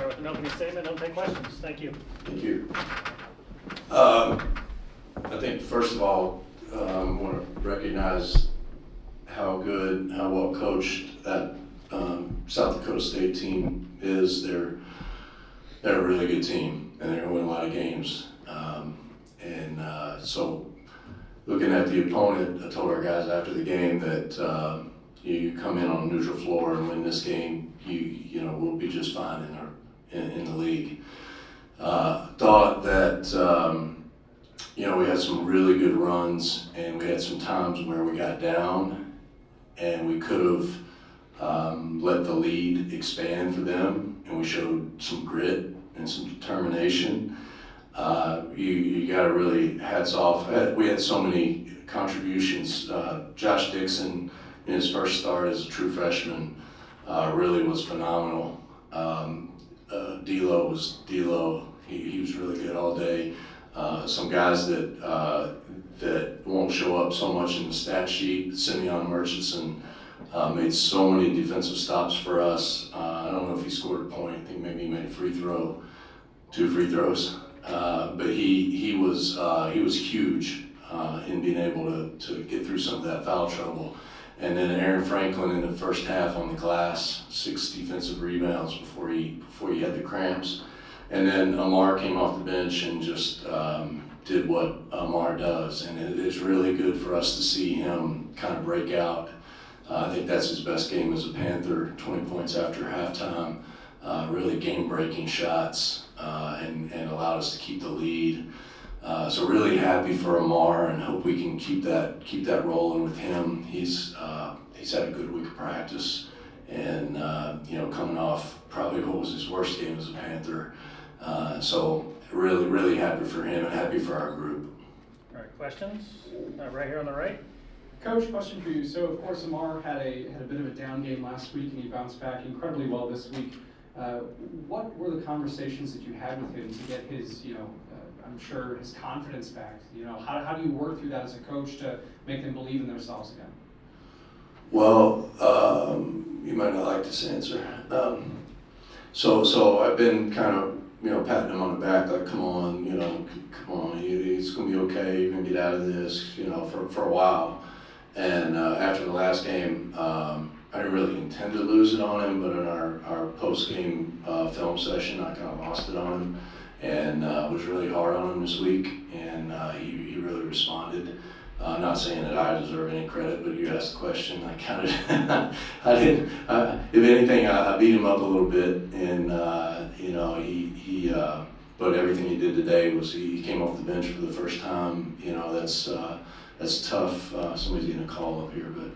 start with an opening statement, then we'll take questions. Thank you. Thank you. I think first of all, I want to recognize how good, how well coached that South Dakota State team is. They're a really good team, and they're going to win a lot of games. So looking at the opponent, I told our guys after the game that you come in on a neutral floor and win this game, you know we'll be just fine in the league. Thought that you know we had some really good runs, and we had some times where we got down, and we could have let the lead expand for them, and we showed some grit and some determination. You got to really hats off. We had so many contributions. Josh Dixon, in his first start as a true freshman, really was phenomenal. D'Lo was D'Lo. He was really good all day. Some guys that won't show up so much in the stat sheet. Simeon Murchison made so many defensive stops for us. I don't know if he scored a point. I think maybe he made a free throw, 2 free throws. But he was huge in being able to get through some of that foul trouble. And then Aaron Franklin in the first half on the glass, 6 defensive rebounds before he had the cramps. And then Amar came off the bench and just did what Amar does. And it is really good for us to see him kind of break out. I think that's his best game as a Panther, 20 points after halftime, really game-breaking shots, and allowed us to keep the lead. So really happy for Amar and hope we can keep that rolling with him. He's had a good week of practice, and you know, coming off probably what was his worst game as a Panther. So really happy for him and happy for our group. All right, questions? Right here on the right. Coach, question for you. So of course Amar had a bit of a down game last week, and he bounced back incredibly well this week. What were the conversations that you had with him to get his, you know, I'm sure his confidence back? You know, how do you work through that as a coach to make them believe in themselves again? Well, you might not like this answer. So I've been kind of, you know, patting him on the back, like, come on, you know, come on, it's gonna be okay, you're gonna get out of this, you know, for a while. And after the last game, I didn't really intend to lose it on him, but in our post-game film session, I kind of lost it on him, and was really hard on him this week, and he really responded. Not saying that I deserve any credit, but you asked the question, I kind of, I didn't, if anything, I beat him up a little bit, and you know, but everything he did today was he came off the bench for the first time. You know, that's tough. Somebody's getting a call up here, but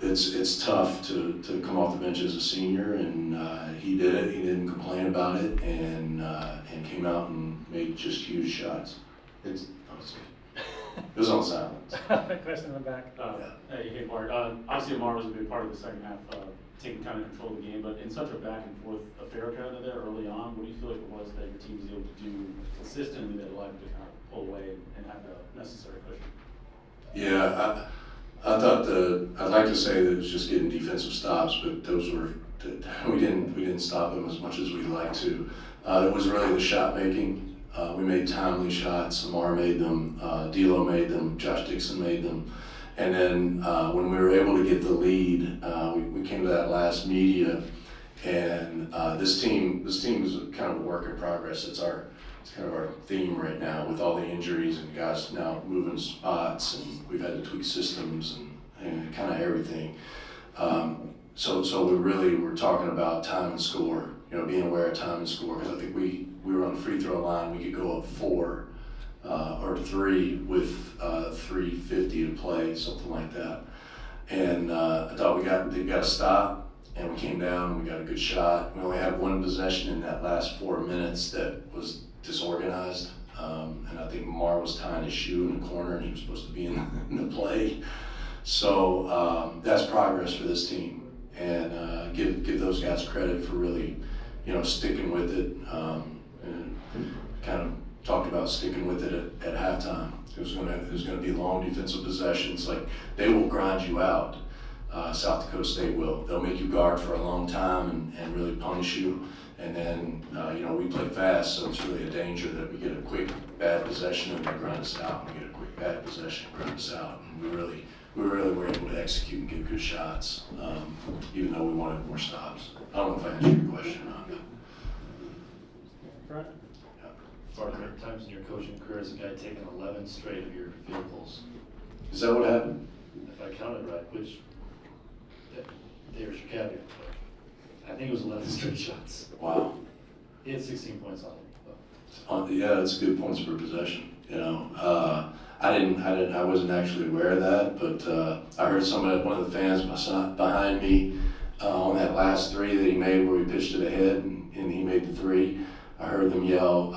it's tough to come off the bench as a senior, and he did it. He didn't complain about it, and came out and made just huge shots. It was on silence. Question in the back. Hey, Bart. Obviously, Amar was a big part of the second half, taking kind of control of the game, but in such a back and forth affair kind of there early on, what do you feel like it was that your team was able to do consistently that allowed you to kind of pull away and have the necessary cushion? Yeah, I thought I'd like to say that it was just getting defensive stops, but those were, we didn't stop them as much as we'd like to. It was really the shot making. We made timely shots. Amar made them, D'Lo made them, Josh Dixon made them. And then when we were able to get the lead, we came to that last media, and this team is kind of a work in progress. It's kind of our theme right now with all the injuries and guys now moving spots, and we've had to tweak systems and kind of everything. So we really were talking about time and score, you know, being aware of time and score, because I think we were on the free throw line. We could go up 4 or 3 with 3:50 to play, something like that. And I thought they got to stop, and we came down. We got a good shot. We only had one possession in that last 4 minutes that was disorganized, and I think Mar was tying his shoe in the corner, and he was supposed to be in the play. So that's progress for this team, and give those guys credit for really, you know, sticking with it. And kind of talked about sticking with it at halftime. It was gonna be long defensive possessions. Like, they will grind you out, South Dakota State will. They'll make you guard for a long time and really punish you. And then, we play fast, so it's really a danger that we get a quick bad possession and they grind us out. We get a quick bad possession and grind us out. And we really were able to execute and get good shots, even though we wanted more stops. I don't know if I answered your question or not. Right. Far many times in your coaching career as a guy taking 11 straight of your field goals. Is that what happened? If I counted right, which, there's your caveat. I think it was 11 straight shots. Wow. He had 16 points on him. Yeah, that's good points per possession. I wasn't actually aware of that, but I heard one of the fans behind me on that last three that he made where he pitched it ahead and he made the three. I heard them yell,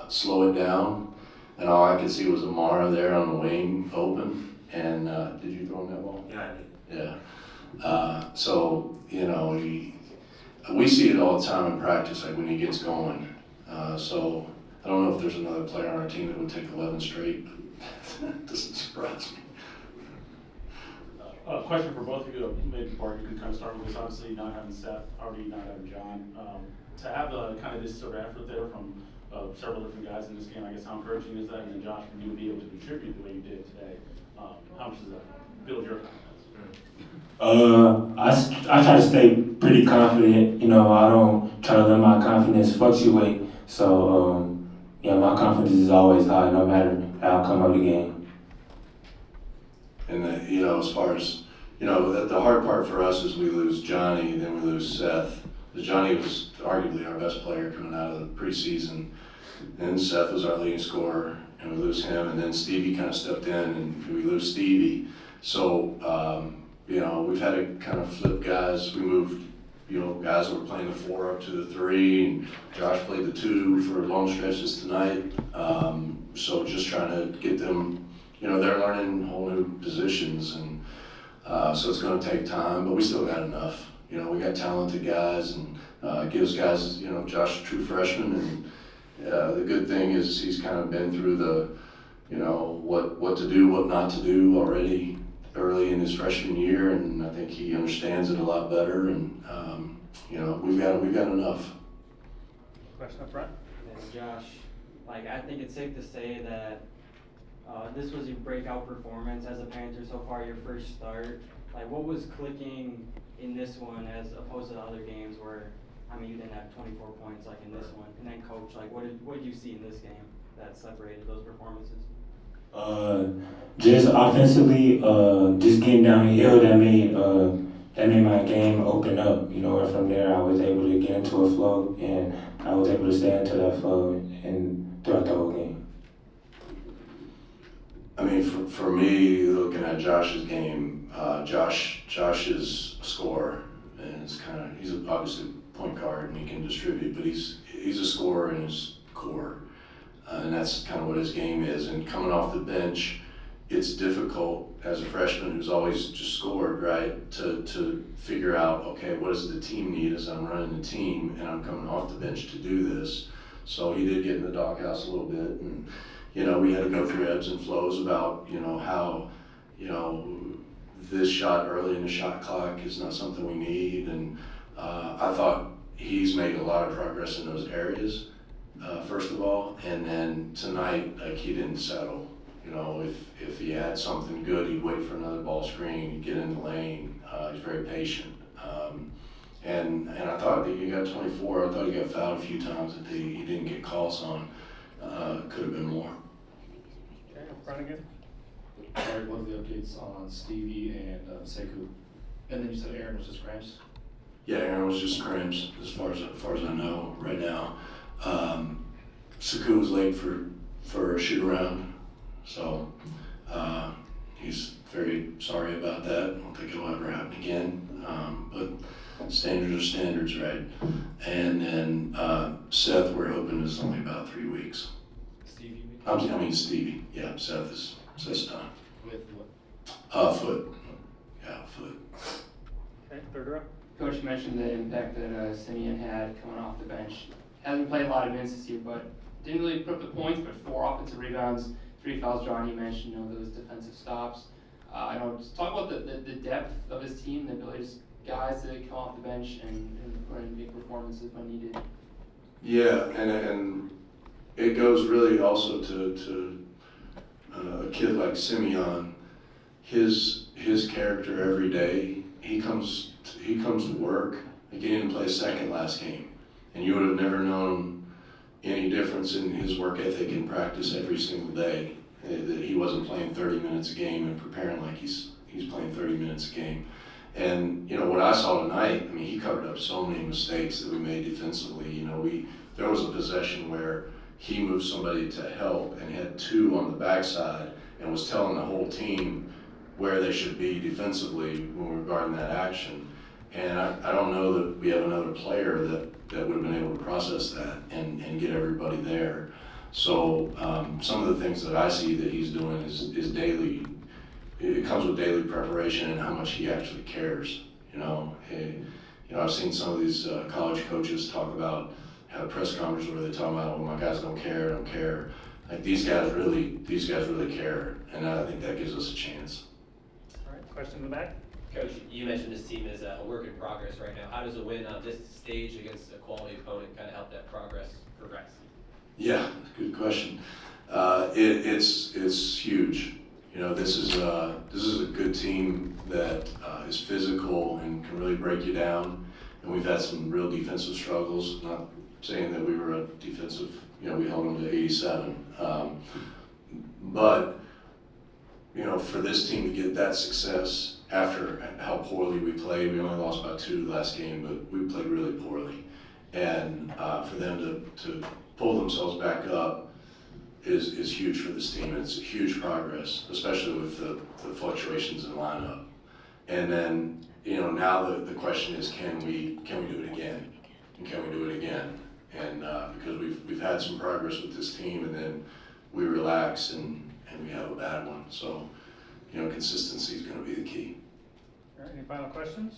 slow it down, and all I could see was Amara there on the wing open. And did you throw him that ball? Yeah, I did. Yeah. We see it all the time in practice, like when he gets going. So I don't know if there's another player on our team that would take 11 straight. That doesn't surprise me. Question for both of you, maybe Bart, you can kind of start with this. Obviously, not having Seth, already not having John. To have kind of this sort of effort there from several different guys in this game, I guess how encouraging is that? And then Josh, for you to be able to contribute the way you did today, how much does that build your confidence? I try to stay pretty confident. I don't try to let my confidence fluctuate. So, my confidence is always high, no matter the outcome of the game. And as far as, the hard part for us is we lose Johnny, then we lose Seth. Johnny was arguably our best player coming out of the preseason. Then Seth was our leading scorer, and we lose him. And then Stevie kind of stepped in, and we lose Stevie. So, we've had to kind of flip guys. We moved, guys that were playing the 4 up to the 3, and Josh played the 2 for long stretches tonight. So just trying to get them, they're learning whole new positions, and so it's going to take time, but we still got enough. We got talented guys, and gives guys, Josh is a true freshman, and the good thing is he's kind of been through the, what to do, what not to do already early in his freshman year, and I think he understands it a lot better, and we've got enough. Question up front? And Josh, I think it's safe to say that this was your breakout performance as a Panther so far, your first start. What was clicking in this one as opposed to the other games where, you didn't have 24 points like in this one? And then coach, what did you see in this game that separated those performances? Just offensively, just getting down the hill that made my game open up. And from there I was able to get into a flow, and I was able to stay into that flow and throughout the whole game. For me, looking at Josh's game, Josh is a scorer, and he's obviously a point guard and he can distribute, but he's a scorer in his core, and that's kind of what his game is. And coming off the bench, it's difficult as a freshman who's always just scored, right, to figure out, okay, what does the team need as I'm running the team and I'm coming off the bench to do this. So he did get in the doghouse a little bit, and we had to go through ebbs and flows about, how, this shot early in the shot clock is not something we need. And I thought he's made a lot of progress in those areas, first of all. And then tonight, he didn't settle. If he had something good, he'd wait for another ball screen, he'd get in the lane. He's very patient. And I thought that he got 24. I thought he got fouled a few times that he didn't get calls on. Could have been more. Okay, up front again? All right, what are the updates on Stevie and Sekou? And then you said Aaron was just cramps? Yeah, Aaron was just cramps, as far as I know right now. Sekou was late for a shoot around, so he's very sorry about that. I don't think it'll ever happen again. But standards are standards, right? And then Seth, we're hoping is only about 3 weeks. Stevie? Stevie. Yeah, Seth's done. With what? Foot. Yeah, foot. Okay, third row? Coach mentioned the impact that Simeon had coming off the bench. Hasn't played a lot of minutes this year, but didn't really put up the points, but 4 offensive rebounds, 3 fouls drawn. You mentioned those defensive stops. I know, just talk about the depth of his team, the ability to guys that come off the bench and put in big performances when needed. Yeah, and it goes really also to a kid like Simeon. His character every day. He comes to work. Like, he didn't play second last game, and you would have never known any difference in his work ethic in practice every single day. That he wasn't playing 30 minutes a game and preparing like he's playing 30 minutes a game. And you know what I saw tonight. I mean, he covered up so many mistakes that we made defensively. You know, there was a possession where he moved somebody to help and had two on the backside and was telling the whole team where they should be defensively when we were guarding that action. And I don't know that we have another player that would have been able to process that and get everybody there. So some of the things that I see that he's doing is daily. It comes with daily preparation and how much he actually cares. You know, I've seen some of these college coaches talk about, have press conferences where they talk about, "Oh, my guys don't care." Like, these guys really care, and I think that gives us a chance. All right, question in the back? Coach, you mentioned this team is a work in progress right now. How does a win on this stage against a quality opponent kind of help that progress? Yeah, good question. It's huge. You know, this is a good team that is physical and can really break you down. And we've had some real defensive struggles. Not saying that we were a defensive, you know, we held them to 87. But you know, for this team to get that success after how poorly we played, we only lost by 2 last game, but we played really poorly. And for them to pull themselves back up is huge for this team. It's huge progress, especially with the fluctuations in lineup. And then, you know, now the question is, can we do it again? And can we do it again? And because we've had some progress with this team, and then we relax and we have a bad one. So, you know, consistency is going to be the key. All right, any final questions?